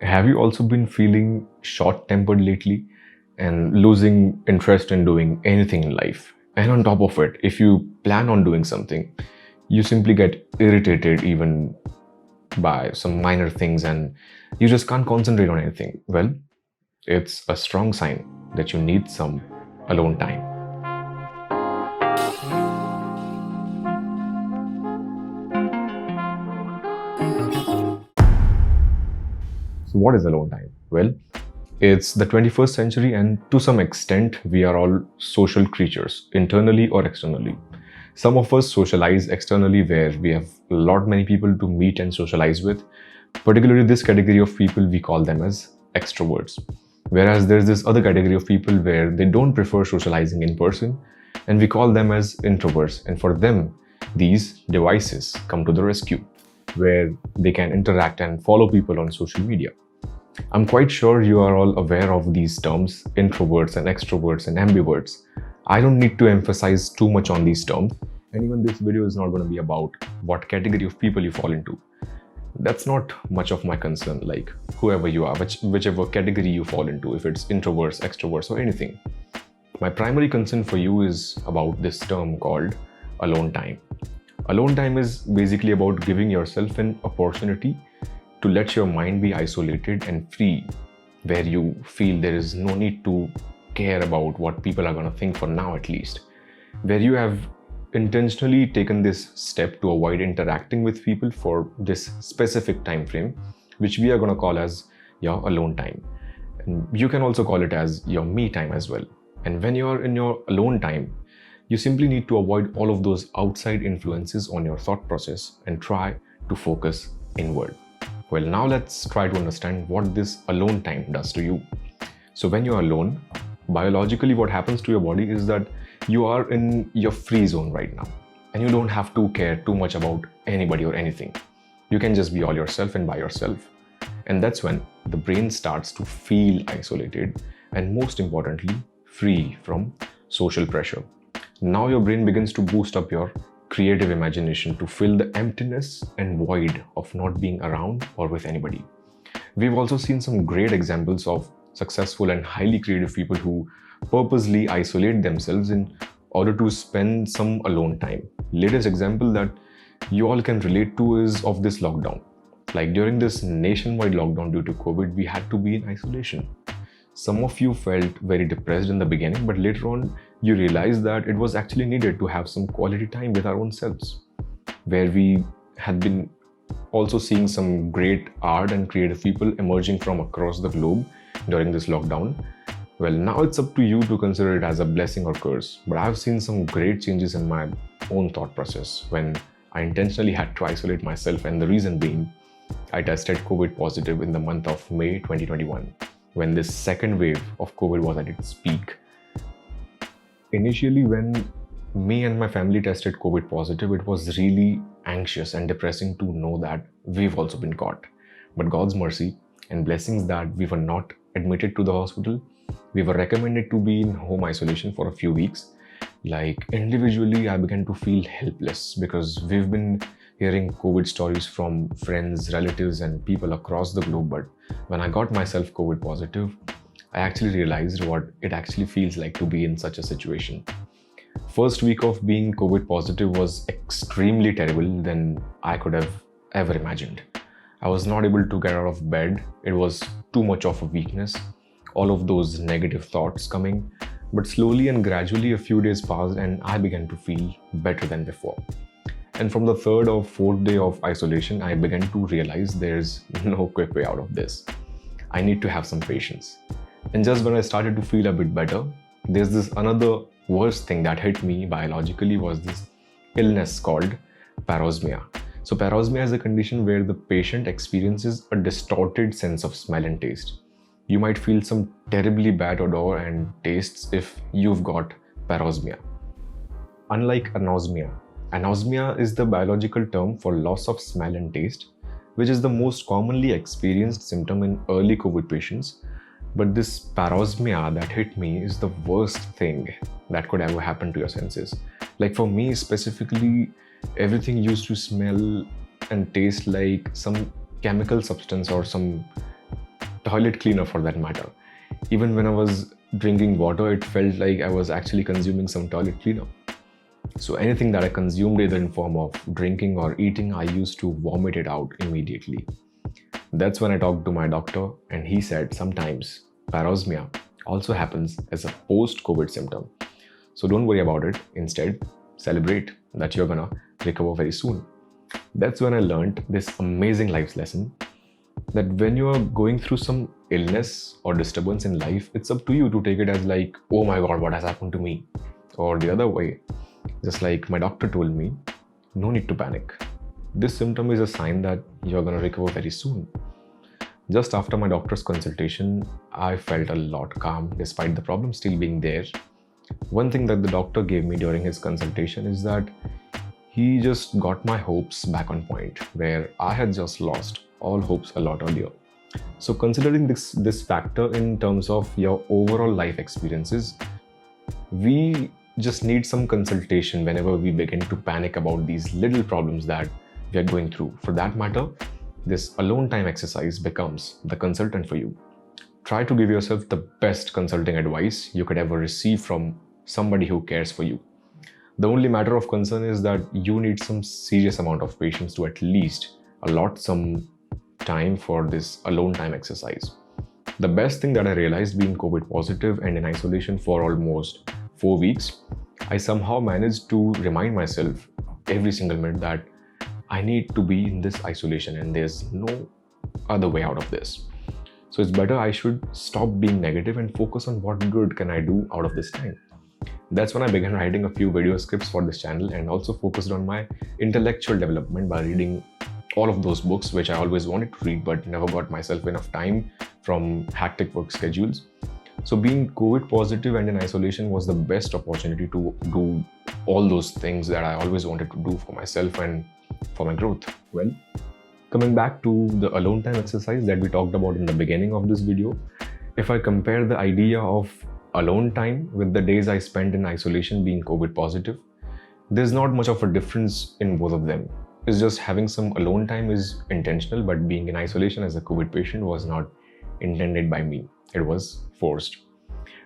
Have you also been feeling short tempered lately and losing interest in doing anything in life? And on top of it, if you plan on doing something, you simply get irritated even by some minor things and you just can't concentrate on anything. Well, it's a strong sign that you need some alone time. So, what is alone time? Well, it's the 21st century, and to some extent, we are all social creatures, internally or externally. Some of us socialize externally, where we have a lot many people to meet and socialize with. Particularly, this category of people, we call them as extroverts. Whereas there's this other category of people where they don't prefer socializing in person, and we call them as introverts. And for them, these devices come to the rescue, where they can interact and follow people on social media. I'm quite sure you are all aware of these terms, introverts and extroverts and ambiverts. I don't need to emphasize too much on these terms, and even this video is not going to be about what category of people you fall into. That's not much of my concern, like whoever you are, whichever category you fall into, if it's introverts, extroverts, or anything. My primary concern for you is about this term called alone time. Alone time is basically about giving yourself an opportunity to let your mind be isolated and free, where you feel there is no need to care about what people are going to think, for now at least, where you have intentionally taken this step to avoid interacting with people for this specific time frame, which we are going to call as your alone time. And you can also call it as your me time as well. And when you're in your alone time, you simply need to avoid all of those outside influences on your thought process and try to focus inward. Well, now let's try to understand what this alone time does to you. So when you're alone, biologically what happens to your body is that you are in your free zone right now, and you don't have to care too much about anybody or anything. You can just be all yourself and by yourself. And that's when the brain starts to feel isolated and, most importantly, free from social pressure. Now your brain begins to boost up your creative imagination to fill the emptiness and void of not being around or with anybody. We've also seen some great examples of successful and highly creative people who purposely isolate themselves in order to spend some alone time. Latest example that you all can relate to is of this lockdown. Like during this nationwide lockdown due to COVID, we had to be in isolation. Some of you felt very depressed in the beginning, but later on you realized that it was actually needed to have some quality time with our own selves, where we had been also seeing some great art and creative people emerging from across the globe during this lockdown. Well, now it's up to you to consider it as a blessing or curse, but I've seen some great changes in my own thought process when I intentionally had to isolate myself, and the reason being, I tested COVID positive in the month of May 2021, when this second wave of COVID was at its peak. Initially, when me and my family tested COVID positive, it was really anxious and depressing to know that we've also been caught. But God's mercy and blessings that we were not admitted to the hospital, we were recommended to be in home isolation for a few weeks. Like individually, I began to feel helpless because we've been hearing COVID stories from friends, relatives, and people across the globe. But when I got myself COVID positive, I actually realized what it actually feels like to be in such a situation. First week of being COVID positive was extremely terrible than I could have ever imagined. I was not able to get out of bed. It was too much of a weakness. All of those negative thoughts coming. But slowly and gradually a few days passed and I began to feel better than before. And from the third or fourth day of isolation, I began to realize there's no quick way out of this. I need to have some patience. And just when I started to feel a bit better, there's this another worst thing that hit me biologically was this illness called parosmia. So parosmia is a condition where the patient experiences a distorted sense of smell and taste. You might feel some terribly bad odor and tastes if you've got parosmia. Unlike anosmia, anosmia is the biological term for loss of smell and taste, which is the most commonly experienced symptom in early COVID patients. But this parosmia that hit me is the worst thing that could ever happen to your senses. Like for me specifically, everything used to smell and taste like some chemical substance or some toilet cleaner for that matter. Even when I was drinking water, it felt like I was actually consuming some toilet cleaner. So anything that I consumed, either in form of drinking or eating, I used to vomit it out immediately. That's when I talked to my doctor, and he said sometimes parosmia also happens as a post-COVID symptom. So don't worry about it. Instead, celebrate that you're gonna recover very soon. That's when I learned this amazing life lesson that when you are going through some illness or disturbance in life, it's up to you to take it as like, oh my god, what has happened to me? Or the other way, just like my doctor told me, no need to panic. This symptom is a sign that you're gonna recover very soon. Just after my doctor's consultation, I felt a lot calm despite the problem still being there. One thing that the doctor gave me during his consultation is that he just got my hopes back on point, where I had just lost all hopes a lot earlier. So considering this factor in terms of your overall life experiences, we just need some consultation whenever we begin to panic about these little problems that we are going through. For that matter, this alone time exercise becomes the consultant for you. Try to give yourself the best consulting advice you could ever receive from somebody who cares for you. The only matter of concern is that you need some serious amount of patience to at least allot some time for this alone time exercise. The best thing that I realized, being COVID positive and in isolation for almost 4 weeks, I somehow managed to remind myself every single minute that I need to be in this isolation and there's no other way out of this. So it's better I should stop being negative and focus on what good can I do out of this time. That's when I began writing a few video scripts for this channel and also focused on my intellectual development by reading all of those books which I always wanted to read but never got myself enough time from hectic work schedules. So being COVID positive and in isolation was the best opportunity to do all those things that I always wanted to do for myself and for my growth. Well, coming back to the alone time exercise that we talked about in the beginning of this video, if I compare the idea of alone time with the days I spent in isolation being COVID positive, there's not much of a difference in both of them. It's just having some alone time is intentional, but being in isolation as a COVID patient was not intended by me. It was forced.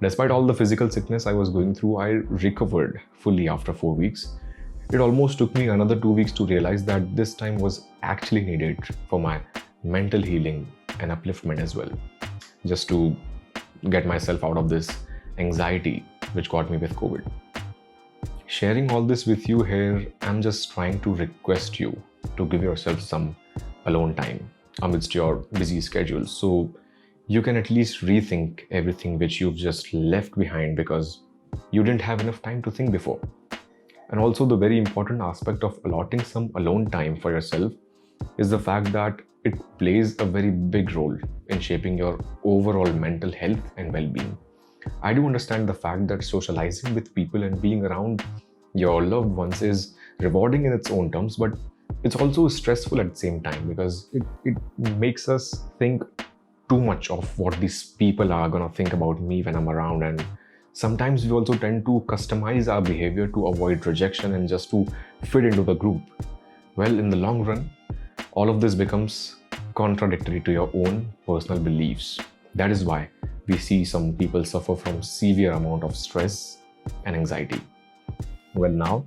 Despite all the physical sickness I was going through, I recovered fully after 4 weeks. It almost took me another 2 weeks to realize that this time was actually needed for my mental healing and upliftment as well. Just to get myself out of this anxiety which got me with COVID. Sharing all this with you here, I'm just trying to request you to give yourself some alone time amidst your busy schedule, so you can at least rethink everything which you've just left behind because you didn't have enough time to think before. And also the very important aspect of allotting some alone time for yourself is the fact that it plays a very big role in shaping your overall mental health and well-being. I do understand the fact that socializing with people and being around your loved ones is rewarding in its own terms, but it's also stressful at the same time because it makes us think too much of what these people are gonna think about me when I'm around, and sometimes we also tend to customize our behavior to avoid rejection and just to fit into the group. Well, in the long run, all of this becomes contradictory to your own personal beliefs. That is why we see some people suffer from severe amount of stress and anxiety. Well, now,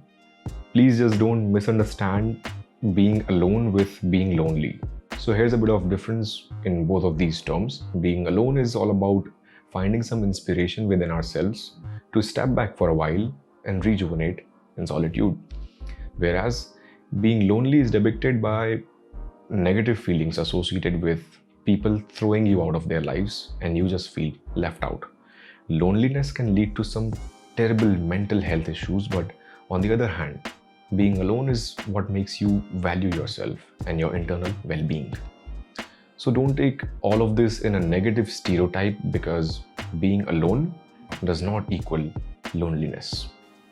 please just don't misunderstand being alone with being lonely. So here's a bit of difference in both of these terms. Being alone is all about finding some inspiration within ourselves to step back for a while and rejuvenate in solitude. Whereas being lonely is depicted by negative feelings associated with people throwing you out of their lives and you just feel left out. Loneliness can lead to some terrible mental health issues, but on the other hand, being alone is what makes you value yourself and your internal well-being. So don't take all of this in a negative stereotype because being alone does not equal loneliness.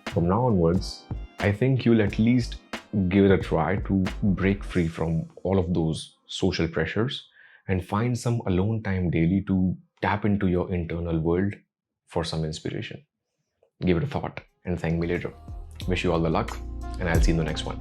From now onwards, I think you'll at least give it a try to break free from all of those social pressures and find some alone time daily to tap into your internal world for some inspiration. Give it a thought and thank me later. Wish you all the luck, and I'll see you in the next one.